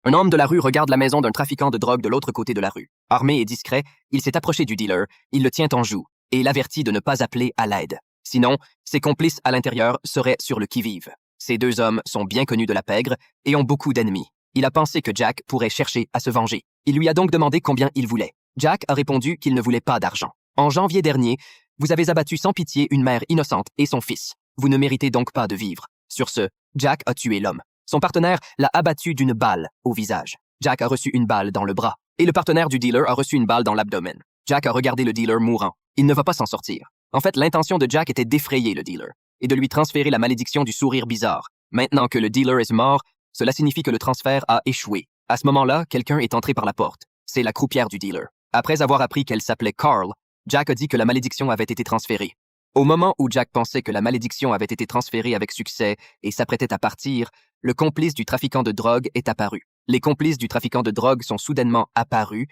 Un homme de la rue regarde la maison d'un trafiquant de drogue de l'autre côté de la rue. Armé et discret, il s'est approché du dealer, il le tient en joue et l'avertit de ne pas appeler à l'aide. Sinon, ses complices à l'intérieur seraient sur le qui-vive. Ces deux hommes sont bien connus de la pègre et ont beaucoup d'ennemis. Il a pensé que Jack pourrait chercher à se venger. Il lui a donc demandé combien il voulait. Jack a répondu qu'il ne voulait pas d'argent. En janvier dernier, vous avez abattu sans pitié une mère innocente et son fils. Vous ne méritez donc pas de vivre. Sur ce, Jack a tué l'homme. Son partenaire l'a abattu d'une balle au visage. Jack a reçu une balle dans le bras. Et le partenaire du dealer a reçu une balle dans l'abdomen. Jack a regardé le dealer mourant. Il ne va pas s'en sortir. En fait, l'intention de Jack était d'effrayer le dealer et de lui transférer la malédiction du sourire bizarre. Maintenant que le dealer est mort, cela signifie que le transfert a échoué. À ce moment-là, quelqu'un est entré par la porte. C'est la croupière du dealer. Après avoir appris qu'elle s'appelait Carl, Jack a dit que la malédiction avait été transférée. Au moment où Jack pensait que la malédiction avait été transférée avec succès et s'apprêtait à partir, le complice du trafiquant de drogue est apparu. Les complices du trafiquant de drogue sont soudainement apparus.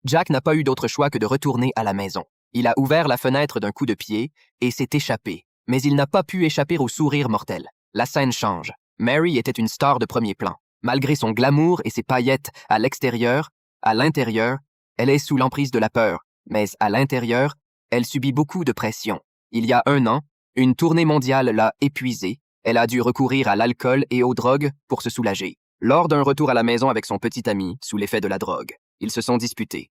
Jack n'a pas eu d'autre choix que de retourner à la maison. Il a ouvert la fenêtre d'un coup de pied et s'est échappé. Mais il n'a pas pu échapper au sourire mortel. La scène change. Mary était une star de premier plan. Malgré son glamour et ses paillettes à l'extérieur, à l'intérieur, elle est sous l'emprise de la peur. Mais à l'intérieur, elle subit beaucoup de pression. Il y a 1 an, une tournée mondiale l'a épuisée. Elle a dû recourir à l'alcool et aux drogues pour se soulager. Lors d'un retour à la maison avec son petit ami, sous l'effet de la drogue, ils se sont disputés.